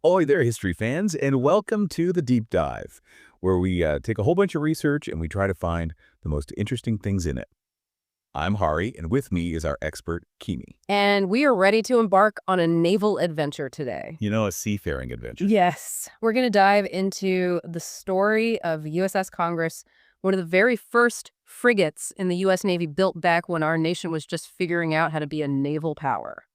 Ahoy there, history fans, and welcome to the Deep Dive, where we take a whole bunch of research and we try to find the most interesting things in it. I'm Hari, and with me is our expert, Kimi. And we are ready to embark on a naval adventure today. You know, a seafaring adventure. Yes. We're going to dive into the story of USS Congress, one of the very first frigates in the U.S. Navy built back when our nation was just figuring out how to be a naval power.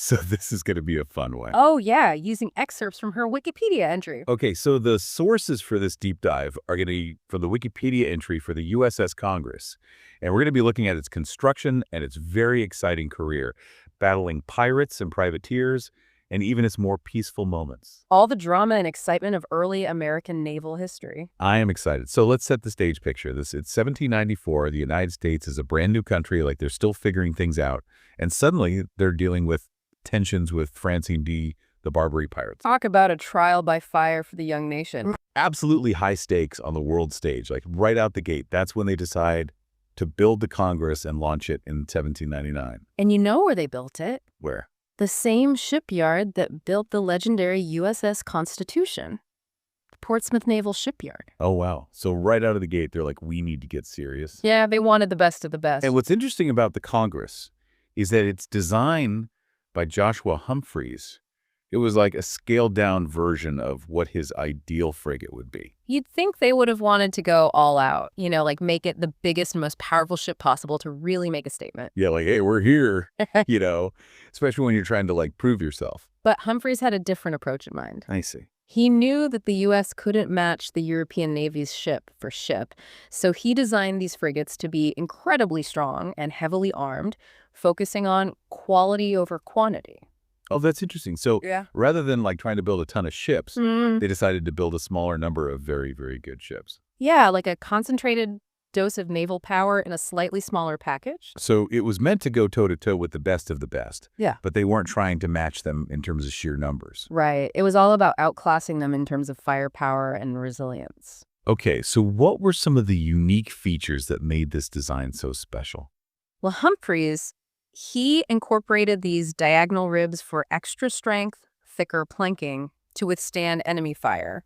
So this is going to be a fun one. Oh, yeah, using excerpts from her Wikipedia entry. Okay, so the sources for this deep dive are going to be from the Wikipedia entry for the USS Congress. And we're going to be looking at its construction and its very exciting career, battling pirates and privateers, and even its more peaceful moments. All the drama and excitement of early American naval history. I am excited. So let's set the stage picture. It's 1794. The United States is a brand new country, like they're still figuring things out. And suddenly they're dealing with tensions with Francine D., the Barbary pirates. Talk about a trial by fire for the young nation. Absolutely high stakes on the world stage, like right out the gate. That's when they decide to build the Congress and launch it in 1799. And you know where they built it? Where? The same shipyard that built the legendary USS Constitution, the Portsmouth Naval Shipyard. Oh, wow. So right out of the gate, they're like, we need to get serious. Yeah, they wanted the best of the best. And what's interesting about the Congress is that it's designed by Joshua Humphreys. It was like a scaled-down version of what his ideal frigate would be. You'd think they would have wanted to go all out, like make it the biggest and most powerful ship possible to really make a statement. Yeah, like, hey, we're here, especially when you're trying to, like, prove yourself. But Humphreys had a different approach in mind. I see. He knew that the U.S. couldn't match the European Navy's ship for ship, so he designed these frigates to be incredibly strong and heavily armed, focusing on quality over quantity. Oh, that's interesting. So Yeah. rather than like trying to build a ton of ships, they decided to build a smaller number of very, very good ships. Yeah, like a concentrated dose of naval power in a slightly smaller package. So it was meant to go toe-to-toe with the best of the best. Yeah. But they weren't trying to match them in terms of sheer numbers. Right. It was all about outclassing them in terms of firepower and resilience. Okay, so what were some of the unique features that made this design so special? Well, Humphreys, he incorporated these diagonal ribs for extra strength, thicker planking to withstand enemy fire.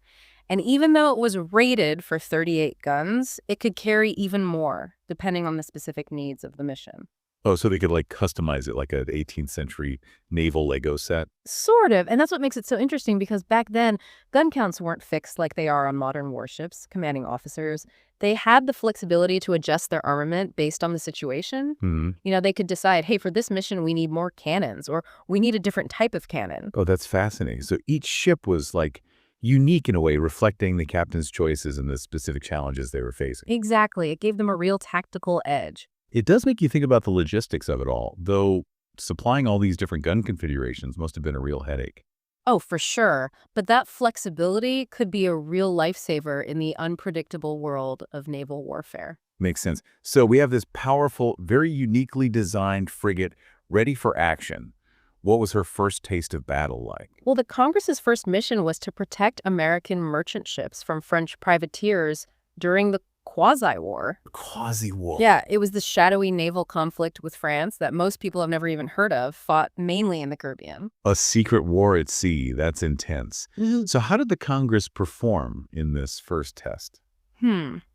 And even though it was rated for 38 guns, it could carry even more, depending on the specific needs of the mission. Oh, so they could like customize it like an 18th century naval Lego set? Sort of. And that's what makes it so interesting, because back then, gun counts weren't fixed like they are on modern warships. Commanding officers, they had the flexibility to adjust their armament based on the situation. They could decide, hey, for this mission, we need more cannons, or we need a different type of cannon. Oh, that's fascinating. So each ship was like unique in a way, reflecting the captain's choices and the specific challenges they were facing. Exactly. It gave them a real tactical edge. It does make you think about the logistics of it all, though supplying all these different gun configurations must have been a real headache. Oh, for sure. But that flexibility could be a real lifesaver in the unpredictable world of naval warfare. Makes sense. So we have this powerful, very uniquely designed frigate ready for action. What was her first taste of battle like? Well, the Congress's first mission was to protect American merchant ships from French privateers during the Quasi-War. Quasi-war? Yeah, it was the shadowy naval conflict with France that most people have never even heard of, fought mainly in the Caribbean. A secret war at sea. That's intense. So how did the Congress perform in this first test?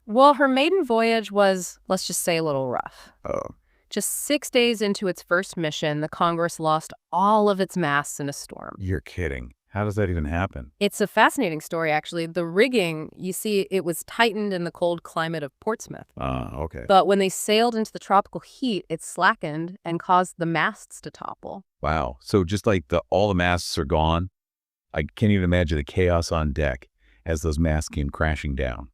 Well, her maiden voyage was, let's just say, a little rough. Oh. Just 6 days into its first mission, the Congress lost all of its masts in a storm. You're kidding. How does that even happen? It's a fascinating story, actually. The rigging, you see, it was tightened in the cold climate of Portsmouth. Okay. But when they sailed into the tropical heat, it slackened and caused the masts to topple. Wow. So just like all the masts are gone, I can't even imagine the chaos on deck as those masts came crashing down.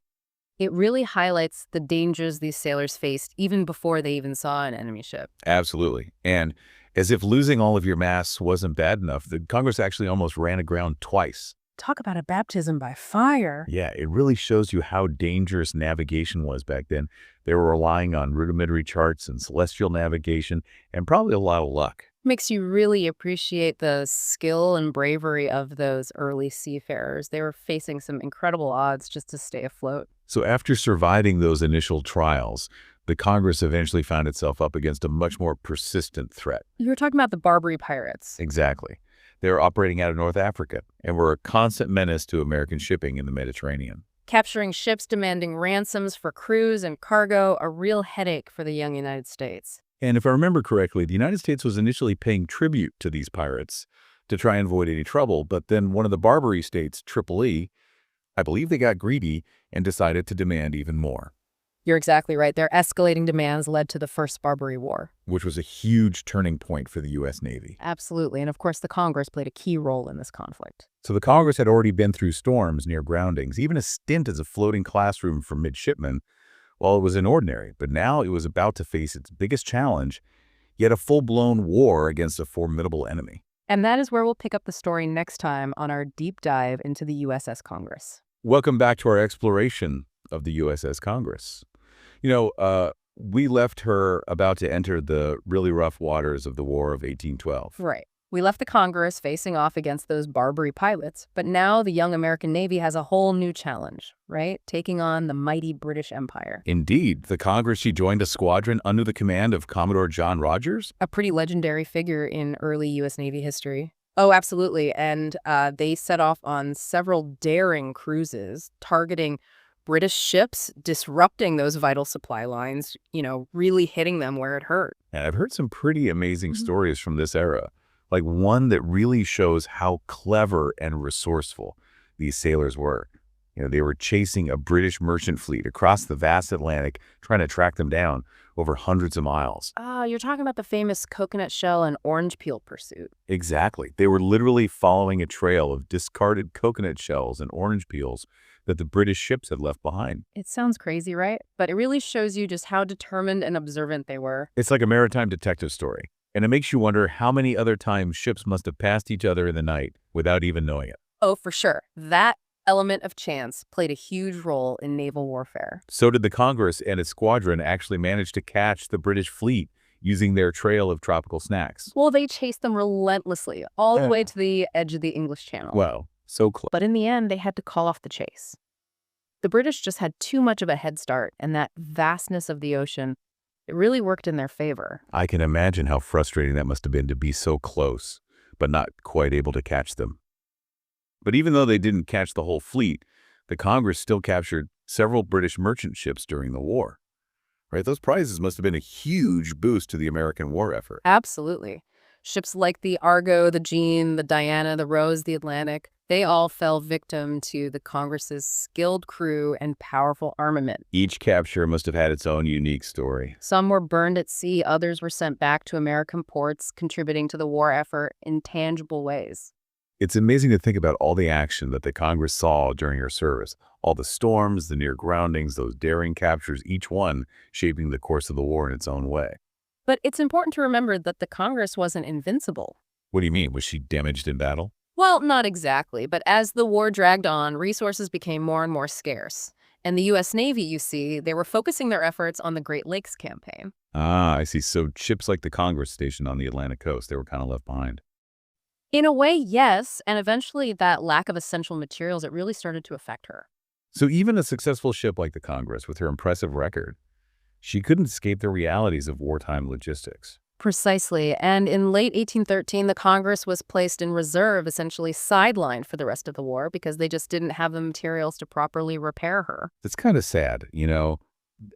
It really highlights the dangers these sailors faced even before they even saw an enemy ship. Absolutely. And as if losing all of your masts wasn't bad enough, the Congress actually almost ran aground twice. Talk about a baptism by fire. Yeah, it really shows you how dangerous navigation was back then. They were relying on rudimentary charts and celestial navigation and probably a lot of luck. Makes you really appreciate the skill and bravery of those early seafarers. They were facing some incredible odds just to stay afloat. So after surviving those initial trials, the Congress eventually found itself up against a much more persistent threat. You were talking about the Barbary pirates. Exactly. They were operating out of North Africa and were a constant menace to American shipping in the Mediterranean. Capturing ships demanding ransoms for crews and cargo, a real headache for the young United States. And if I remember correctly, the United States was initially paying tribute to these pirates to try and avoid any trouble, but then one of the Barbary states, Tripoli, I believe they got greedy and decided to demand even more, You're exactly right. Their escalating demands led to the First Barbary War. which was a huge turning point for the U.S. Navy. Absolutely. And of course, the Congress played a key role in this conflict. So the Congress had already been through storms near groundings, even a stint as a floating classroom for midshipmen while it was in ordinary. But now it was about to face its biggest challenge, yet a full-blown war against a formidable enemy. And that is where we'll pick up the story next time on our deep dive into the USS Congress. Welcome back to our exploration of the USS Congress. We left her about to enter the really rough waters of the War of 1812. Right. We left the Congress facing off against those Barbary pilots, but now the young American Navy has a whole new challenge, right? Taking on the mighty British Empire. Indeed, the Congress, she joined a squadron under the command of Commodore John Rogers. A pretty legendary figure in early U.S. Navy history. Oh, absolutely. And they set off on several daring cruises targeting British ships, disrupting those vital supply lines, really hitting them where it hurt. And I've heard some pretty amazing stories from this era, like one that really shows how clever and resourceful these sailors were. They were chasing a British merchant fleet across the vast Atlantic, trying to track them down over hundreds of miles. You're talking about the famous coconut shell and orange peel pursuit. Exactly. They were literally following a trail of discarded coconut shells and orange peels that the British ships had left behind. It sounds crazy, right? But it really shows you just how determined and observant they were. It's like a maritime detective story, and it makes you wonder how many other times ships must have passed each other in the night without even knowing it. Oh, for sure. That element of chance played a huge role in naval warfare. So did the Congress and its squadron actually manage to catch the British fleet using their trail of tropical snacks. Well, they chased them relentlessly, all the way to the edge of the English Channel. Wow, so close. But in the end, they had to call off the chase. The British just had too much of a head start, and that vastness of the ocean, it really worked in their favor. I can imagine how frustrating that must have been to be so close, but not quite able to catch them. But even though they didn't catch the whole fleet, the Congress still captured several British merchant ships during the war. Right? Those prizes must have been a huge boost to the American war effort. Absolutely. Ships like the Argo, the Jean, the Diana, the Rose, the Atlantic, they all fell victim to the Congress's skilled crew and powerful armament. Each capture must have had its own unique story. Some were burned at sea, others were sent back to American ports, contributing to the war effort in tangible ways. It's amazing to think about all the action that the Congress saw during her service. All the storms, the near groundings, those daring captures, each one shaping the course of the war in its own way. But it's important to remember that the Congress wasn't invincible. What do you mean? Was she damaged in battle? Well, not exactly, but as the war dragged on, resources became more and more scarce. And the U.S. Navy, you see, they were focusing their efforts on the Great Lakes campaign. Ah, I see. So ships like the Congress stationed on the Atlantic coast, they were kind of left behind. In a way, yes, and eventually that lack of essential materials, it really started to affect her. So even a successful ship like the Congress, with her impressive record, she couldn't escape the realities of wartime logistics. Precisely, and in late 1813, the Congress was placed in reserve, essentially sidelined for the rest of the war because they just didn't have the materials to properly repair her. It's kind of sad,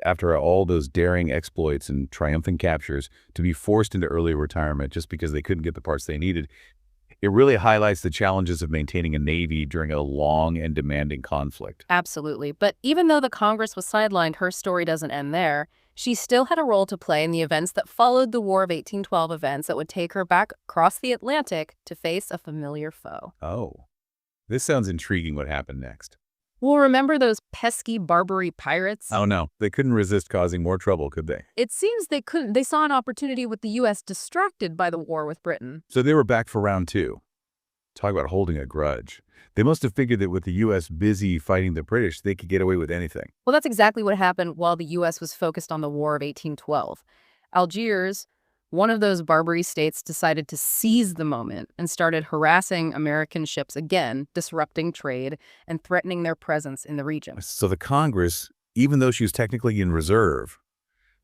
after all those daring exploits and triumphant captures, to be forced into early retirement just because they couldn't get the parts they needed. It really highlights the challenges of maintaining a Navy during a long and demanding conflict. Absolutely. But even though the Congress was sidelined, her story doesn't end there. She still had a role to play in the events that followed the War of 1812 events that would take her back across the Atlantic to face a familiar foe. Oh, this sounds intriguing. What happened next? Well, remember those pesky Barbary pirates? Oh no, they couldn't resist causing more trouble, could they? It seems they couldn't. They saw an opportunity with the U.S. distracted by the war with Britain. So they were back for round two. Talk about holding a grudge. They must have figured that with the U.S. busy fighting the British, they could get away with anything. Well, that's exactly what happened while the U.S. was focused on the War of 1812. Algiers, one of those Barbary states, decided to seize the moment and started harassing American ships again, disrupting trade and threatening their presence in the region. So the Congress, even though she was technically in reserve,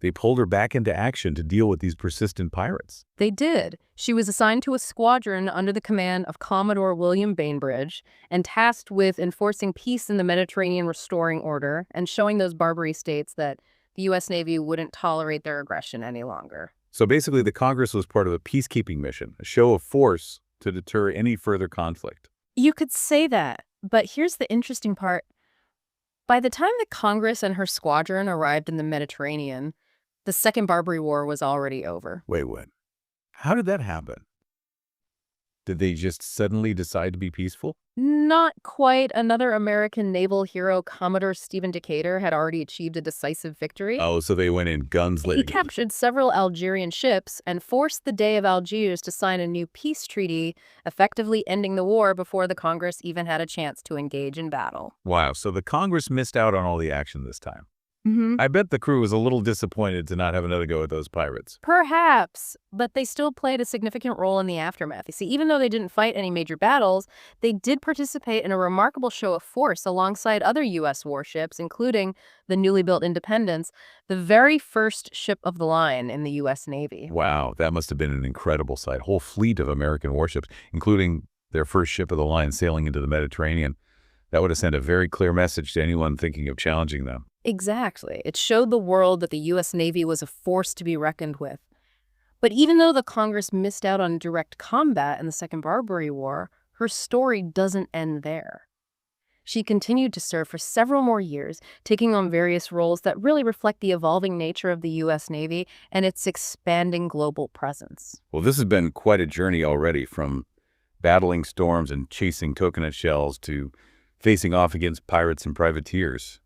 They pulled her back into action to deal with these persistent pirates. They did. She was assigned to a squadron under the command of Commodore William Bainbridge and tasked with enforcing peace in the Mediterranean, restoring order, and showing those Barbary states that the U.S. Navy wouldn't tolerate their aggression any longer. So basically, the Congress was part of a peacekeeping mission, a show of force to deter any further conflict. You could say that, but here's the interesting part. By the time the Congress and her squadron arrived in the Mediterranean, the Second Barbary War was already over. Wait, what? How did that happen? Did they just suddenly decide to be peaceful? Not quite. Another American naval hero, Commodore Stephen Decatur, had already achieved a decisive victory. Oh, so they went in guns He blazing. captured several Algerian ships and forced the Dey of Algiers to sign a new peace treaty, effectively ending the war before the Congress even had a chance to engage in battle. Wow, so the Congress missed out on all the action this time. Mm-hmm. I bet the crew was a little disappointed to not have another go at those pirates. Perhaps, but they still played a significant role in the aftermath. You see, even though they didn't fight any major battles, they did participate in a remarkable show of force alongside other U.S. warships, including the newly built Independence, the very first ship of the line in the U.S. Navy. Wow, that must have been an incredible sight. A whole fleet of American warships, including their first ship of the line sailing into the Mediterranean. That would have sent a very clear message to anyone thinking of challenging them. Exactly. It showed the world that the U.S. Navy was a force to be reckoned with. But even though the Congress missed out on direct combat in the Second Barbary War, her story doesn't end there. She continued to serve for several more years, taking on various roles that really reflect the evolving nature of the U.S. Navy and its expanding global presence. Well, this has been quite a journey already, from battling storms and chasing coconut shells to facing off against pirates and privateers.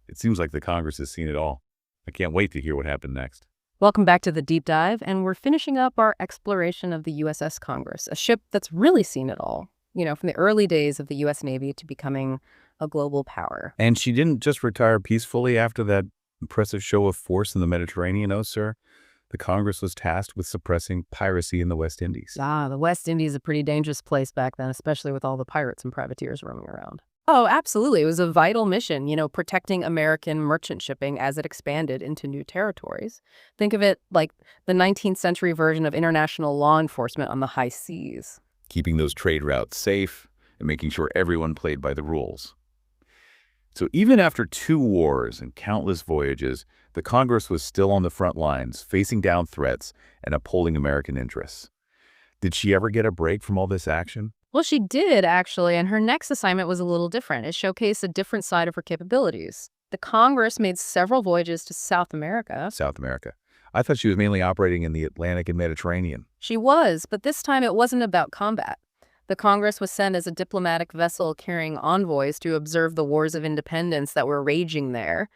It seems like the Congress has seen it all. I can't wait to hear what happened next. Welcome back to the Deep Dive, and we're finishing up our exploration of the USS Congress, a ship that's really seen it all, from the early days of the U.S. Navy to becoming a global power. And she didn't just retire peacefully after that impressive show of force in the Mediterranean, no, sir. The Congress was tasked with suppressing piracy in the West Indies. The West Indies is a pretty dangerous place back then, especially with all the pirates and privateers roaming around. Oh, absolutely. It was a vital mission, protecting American merchant shipping as it expanded into new territories. Think of it like the 19th century version of international law enforcement on the high seas. Keeping those trade routes safe and making sure everyone played by the rules. So even after 2 wars and countless voyages, the Congress was still on the front lines, facing down threats and upholding American interests. Did she ever get a break from all this action? Well, she did, actually, and her next assignment was a little different. It showcased a different side of her capabilities. The Congress made several voyages to South America. South America. I thought she was mainly operating in the Atlantic and Mediterranean. She was, but this time it wasn't about combat. The Congress was sent as a diplomatic vessel carrying envoys to observe the wars of independence that were raging there,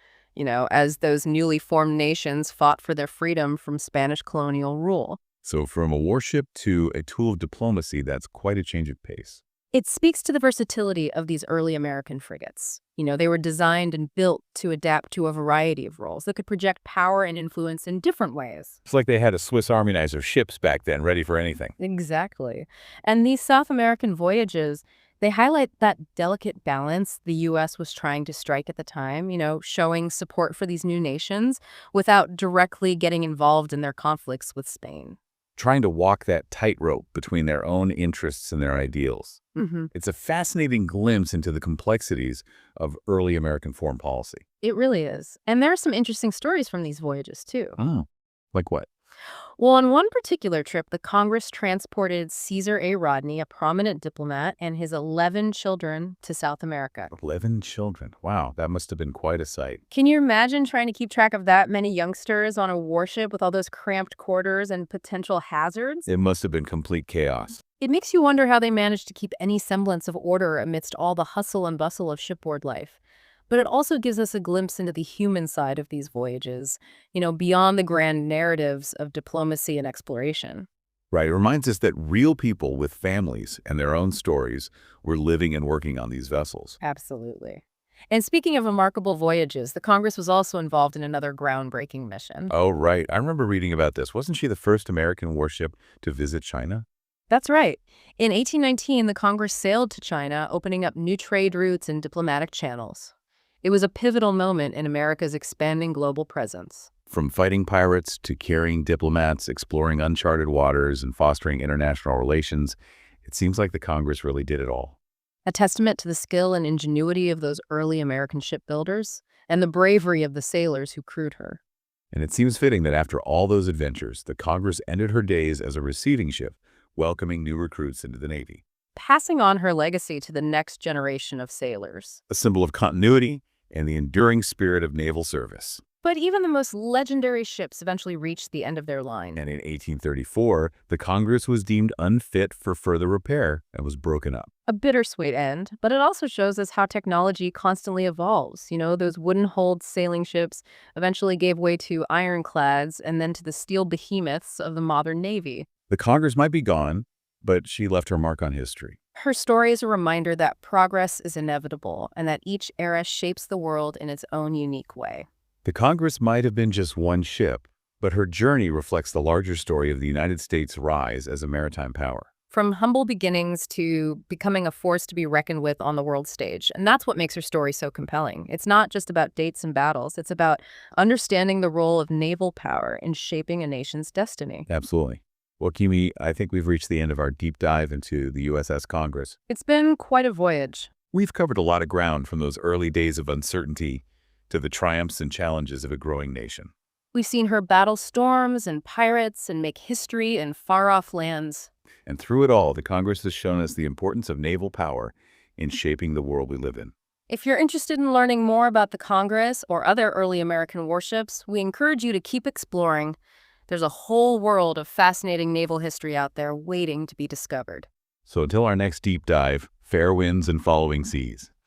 as those newly formed nations fought for their freedom from Spanish colonial rule. So from a warship to a tool of diplomacy, that's quite a change of pace. It speaks to the versatility of these early American frigates. They were designed and built to adapt to a variety of roles that could project power and influence in different ways. It's like they had a Swiss Army knife of ships back then, ready for anything. Exactly. And these South American voyages, they highlight that delicate balance the U.S. was trying to strike at the time, showing support for these new nations without directly getting involved in their conflicts with Spain. Trying to walk that tightrope between their own interests and their ideals. Mm-hmm. It's a fascinating glimpse into the complexities of early American foreign policy. It really is. And there are some interesting stories from these voyages, too. Oh, like what? Well, on one particular trip, the Congress transported Caesar A. Rodney, a prominent diplomat, and his 11 children to South America. 11 children. Wow, that must have been quite a sight. Can you imagine trying to keep track of that many youngsters on a warship with all those cramped quarters and potential hazards? It must have been complete chaos. It makes you wonder how they managed to keep any semblance of order amidst all the hustle and bustle of shipboard life. But it also gives us a glimpse into the human side of these voyages, beyond the grand narratives of diplomacy and exploration. Right. It reminds us that real people with families and their own stories were living and working on these vessels. Absolutely. And speaking of remarkable voyages, the Congress was also involved in another groundbreaking mission. Oh, right. I remember reading about this. Wasn't she the first American warship to visit China? That's right. In 1819, the Congress sailed to China, opening up new trade routes and diplomatic channels. It was a pivotal moment in America's expanding global presence. From fighting pirates to carrying diplomats, exploring uncharted waters, and fostering international relations, it seems like the Congress really did it all. A testament to the skill and ingenuity of those early American shipbuilders and the bravery of the sailors who crewed her. And it seems fitting that after all those adventures, the Congress ended her days as a receiving ship, welcoming new recruits into the Navy. Passing on her legacy to the next generation of sailors. A symbol of continuity and the enduring spirit of naval service. But even the most legendary ships eventually reached the end of their line. And in 1834, the Congress was deemed unfit for further repair and was broken up. A bittersweet end, but it also shows us how technology constantly evolves. Those wooden-hulled sailing ships eventually gave way to ironclads and then to the steel behemoths of the modern Navy. The Congress might be gone, but she left her mark on history. Her story is a reminder that progress is inevitable and that each era shapes the world in its own unique way. The Congress might have been just one ship, but her journey reflects the larger story of the United States' rise as a maritime power. From humble beginnings to becoming a force to be reckoned with on the world stage. And that's what makes her story so compelling. It's not just about dates and battles. It's about understanding the role of naval power in shaping a nation's destiny. Absolutely. Well, Kimi, I think we've reached the end of our deep dive into the USS Congress. It's been quite a voyage. We've covered a lot of ground from those early days of uncertainty to the triumphs and challenges of a growing nation. We've seen her battle storms and pirates and make history in far-off lands. And through it all, the Congress has shown us the importance of naval power in shaping the world we live in. If you're interested in learning more about the Congress or other early American warships, we encourage you to keep exploring. There's a whole world of fascinating naval history out there waiting to be discovered. So until our next deep dive, fair winds and following seas.